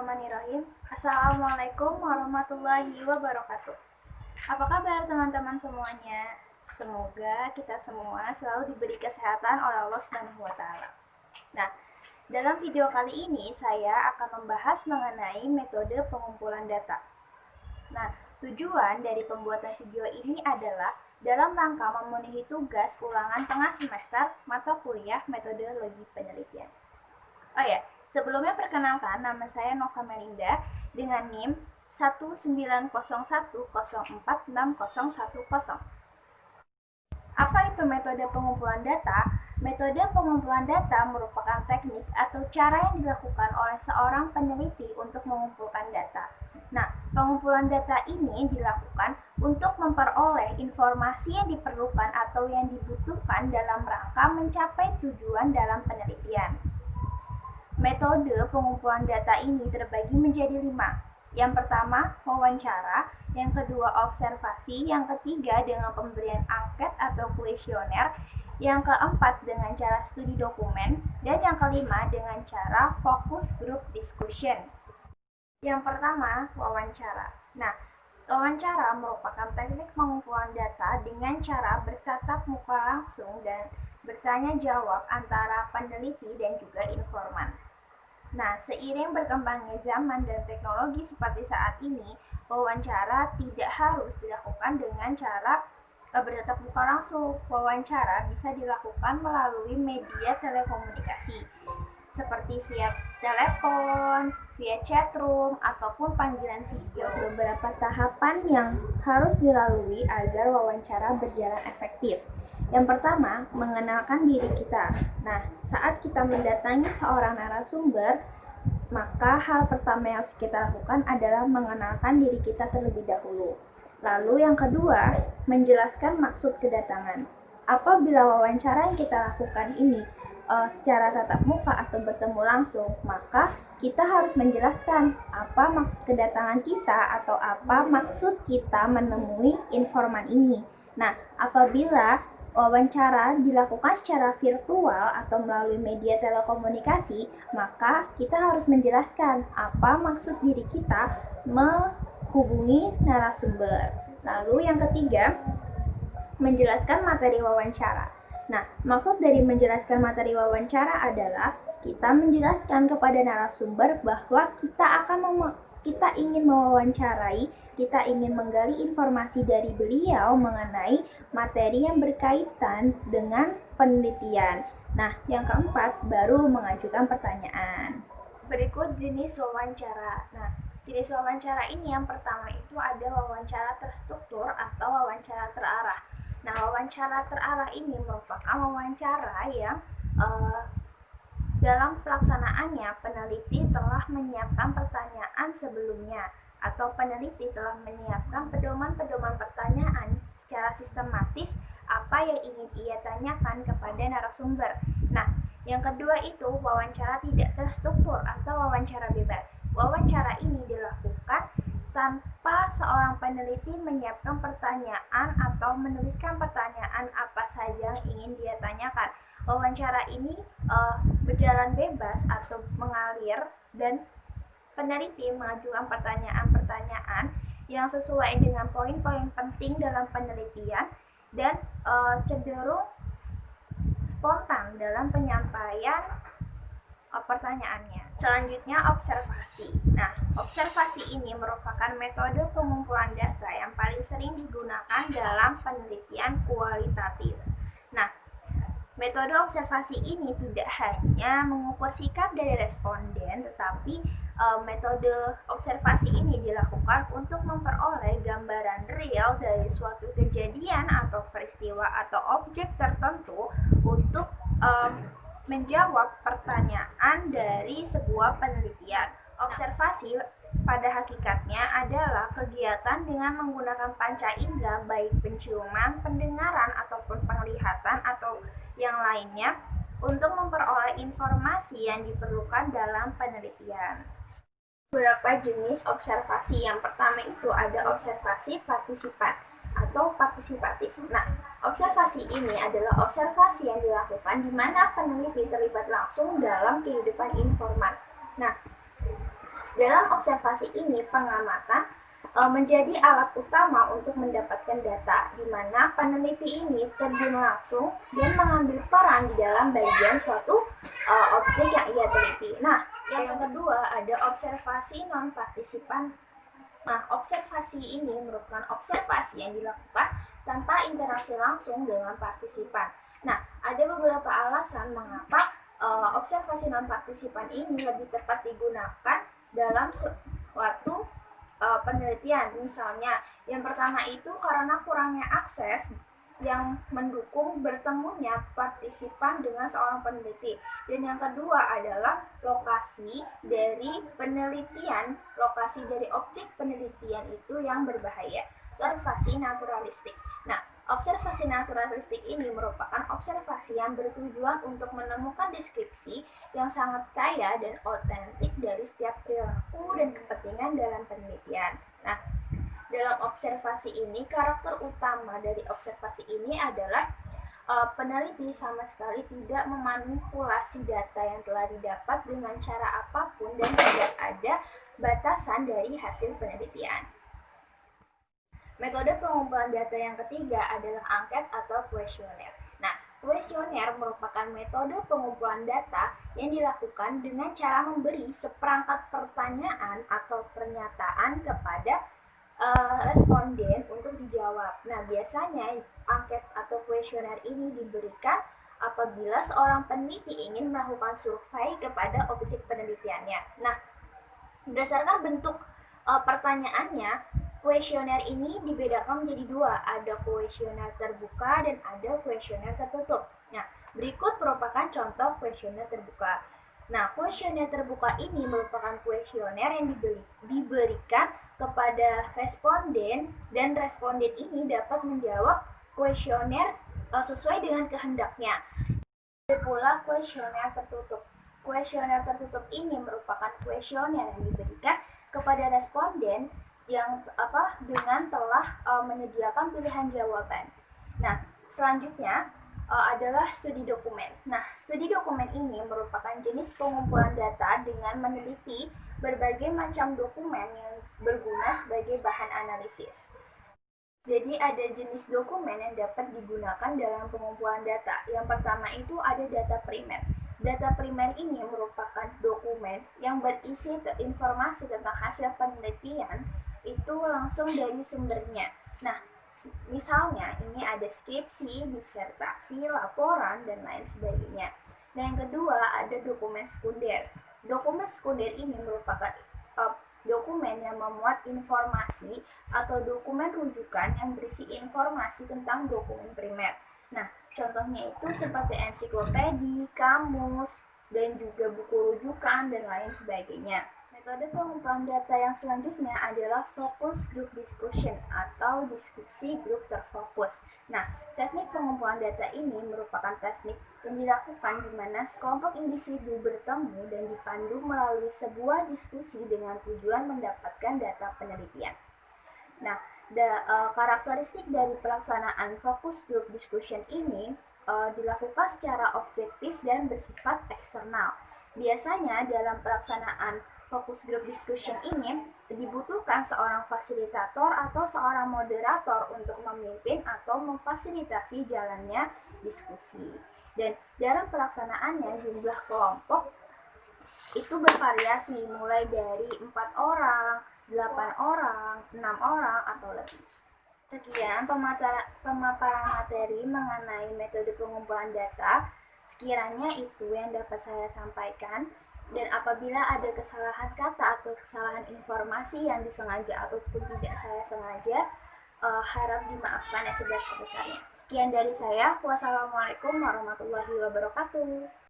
Bismillahirrahmanirrahim. Assalamualaikum warahmatullahi wabarakatuh. Apa kabar teman-teman semuanya? Semoga kita semua selalu diberi kesehatan oleh Allah Subhanahu wa taala. Nah, dalam video kali ini saya akan membahas mengenai metode pengumpulan data. Nah, tujuan dari pembuatan video ini adalah dalam rangka memenuhi tugas ulangan tengah semester mata kuliah metodologi penelitian. Oh ya, sebelumnya perkenalkan, nama saya Nova Melinda dengan NIM 19010466010. Apa itu metode pengumpulan data? Metode pengumpulan data merupakan teknik atau cara yang dilakukan oleh seorang peneliti untuk mengumpulkan data. Nah, pengumpulan data ini dilakukan untuk memperoleh informasi yang diperlukan atau yang dibutuhkan dalam rangka mencapai tujuan dalam penelitian. Metode pengumpulan data ini terbagi menjadi 5. Yang pertama, wawancara. Yang kedua, observasi. Yang ketiga, dengan pemberian angket atau kuesioner. Yang keempat, dengan cara studi dokumen. Dan yang kelima, dengan cara focus group discussion. Yang pertama, wawancara. Nah, wawancara merupakan teknik pengumpulan data dengan cara bertatap muka langsung dan bertanya jawab antara peneliti dan juga informan. Nah, seiring berkembangnya zaman dan teknologi seperti saat ini, wawancara tidak harus dilakukan dengan cara bertatap muka langsung. Wawancara bisa dilakukan melalui media telekomunikasi, seperti via telepon, via chatroom, ataupun panggilan video. Beberapa tahapan yang harus dilalui agar wawancara berjalan efektif. Yang pertama, mengenalkan diri kita. Nah, saat kita mendatangi seorang narasumber, maka hal pertama yang harus kita lakukan adalah mengenalkan diri kita terlebih dahulu. Lalu yang kedua, menjelaskan maksud kedatangan. Apabila wawancara yang kita lakukan ini secara tatap muka atau bertemu langsung, maka kita harus menjelaskan apa maksud kedatangan kita atau apa maksud kita menemui informan ini. Nah, apabila wawancara dilakukan secara virtual atau melalui media telekomunikasi, maka kita harus menjelaskan apa maksud diri kita menghubungi narasumber. Lalu yang ketiga, menjelaskan materi wawancara. Nah, maksud dari menjelaskan materi wawancara adalah kita menjelaskan kepada narasumber bahwa kita ingin mewawancarai, kita ingin menggali informasi dari beliau mengenai materi yang berkaitan dengan penelitian. Nah, yang keempat, baru mengajukan pertanyaan. Berikut jenis wawancara. Nah, jenis wawancara ini yang pertama itu ada wawancara terstruktur atau wawancara terarah. Nah, wawancara terarah ini merupakan wawancara yang dalam pelaksanaannya, peneliti telah menyiapkan pertanyaan sebelumnya atau peneliti telah menyiapkan pedoman-pedoman pertanyaan secara sistematis apa yang ingin ia tanyakan kepada narasumber. Nah, yang kedua itu wawancara tidak terstruktur atau wawancara bebas. Wawancara ini dilakukan tanpa seorang peneliti menyiapkan pertanyaan atau menuliskan pertanyaan apa saja yang ingin dia tanyakan. Wawancara ini berjalan bebas atau mengalir dan peneliti mengajukan pertanyaan-pertanyaan yang sesuai dengan poin-poin penting dalam penelitian dan cenderung spontan dalam penyampaian pertanyaannya. Selanjutnya, observasi. Nah, observasi ini merupakan metode pengumpulan data yang paling sering digunakan dalam penelitian kualitatif. Nah, metode observasi ini tidak hanya mengukur sikap dari responden, tetapi metode observasi ini dilakukan untuk memperoleh gambaran real dari suatu kejadian atau peristiwa atau objek tertentu untuk menjawab pertanyaan dari sebuah penelitian. Observasi pada hakikatnya adalah kegiatan dengan menggunakan panca indera, baik penciuman, pendengaran, ataupun penglihatan atau yang lainnya untuk memperoleh informasi yang diperlukan dalam penelitian. Beberapa jenis observasi. Yang pertama itu ada observasi partisipan atau partisipatif. Nah, observasi ini adalah observasi yang dilakukan di mana peneliti terlibat langsung dalam kehidupan informan. Nah, Dalam observasi ini, pengamatan menjadi alat utama untuk mendapatkan data, di mana peneliti ini terjun langsung dan mengambil peran di dalam bagian suatu objek yang ia teliti. Nah, yang kedua ada observasi non-partisipan. Nah, observasi ini merupakan observasi yang dilakukan tanpa interaksi langsung dengan partisipan. Nah, ada beberapa alasan mengapa observasi non-partisipan ini lebih tepat digunakan dalam suatu penelitian. Misalnya, yang pertama itu karena kurangnya akses yang mendukung bertemunya partisipan dengan seorang peneliti. Dan yang kedua adalah lokasi dari penelitian, lokasi dari objek penelitian itu yang berbahaya. Observasi naturalistik. Nah, observasi naturalistik ini merupakan observasi yang bertujuan untuk menemukan deskripsi yang sangat kaya dan otentik dari setiap perilaku dan kepentingan dalam penelitian. Nah, dalam observasi ini, karakter utama dari observasi ini adalah peneliti sama sekali tidak memanipulasi data yang telah didapat dengan cara apapun dan tidak ada batasan dari hasil penelitian. Metode pengumpulan data yang ketiga adalah angket atau kuesioner. Nah, kuesioner merupakan metode pengumpulan data yang dilakukan dengan cara memberi seperangkat pertanyaan atau pernyataan kepada responden untuk dijawab. Nah, biasanya angket atau kuesioner ini diberikan apabila seorang peneliti ingin melakukan survei kepada objek penelitiannya. Nah, berdasarkan bentuk pertanyaannya, kuesioner ini dibedakan menjadi dua, ada kuesioner terbuka dan ada kuesioner tertutup. Nah, berikut merupakan contoh kuesioner terbuka. Nah, kuesioner terbuka ini merupakan kuesioner yang diberikan kepada responden dan responden ini dapat menjawab kuesioner sesuai dengan kehendaknya. Ada pula kuesioner tertutup. Kuesioner tertutup ini merupakan kuesioner yang diberikan kepada responden yang dengan telah menyediakan pilihan jawaban. Nah, selanjutnya adalah studi dokumen. Nah, studi dokumen ini merupakan jenis pengumpulan data dengan meneliti berbagai macam dokumen yang berguna sebagai bahan analisis. Jadi ada jenis dokumen yang dapat digunakan dalam pengumpulan data. Yang pertama itu ada data primer. Data primer ini merupakan dokumen yang berisi informasi tentang hasil penelitian itu langsung dari sumbernya. Nah, misalnya ini ada skripsi, disertasi, laporan, dan lain sebagainya. Nah, yang kedua ada dokumen sekunder. Dokumen sekunder ini merupakan dokumen yang memuat informasi atau dokumen rujukan yang berisi informasi tentang dokumen primer. Nah, contohnya itu seperti ensiklopedi, kamus, dan juga buku rujukan, dan lain sebagainya. Metode pengumpulan data yang selanjutnya adalah focus group discussion atau diskusi grup terfokus. Nah, teknik pengumpulan data ini merupakan teknik yang dilakukan di mana sekelompok individu bertemu dan dipandu melalui sebuah diskusi dengan tujuan mendapatkan data penelitian. Nah, karakteristik dari pelaksanaan focus group discussion ini dilakukan secara objektif dan bersifat eksternal. Biasanya dalam pelaksanaan fokus group discussion ini dibutuhkan seorang fasilitator atau seorang moderator untuk memimpin atau memfasilitasi jalannya diskusi. Dan dalam pelaksanaannya jumlah kelompok itu bervariasi mulai dari 4 orang, 8 orang, 6 orang, atau lebih. Sekian pemaparan materi mengenai metode pengumpulan data. Sekiranya itu yang dapat saya sampaikan. Dan apabila ada kesalahan kata atau kesalahan informasi yang disengaja ataupun tidak saya sengaja, harap dimaafkan yang sebesar-besarnya. Sekian dari saya. Wassalamualaikum warahmatullahi wabarakatuh.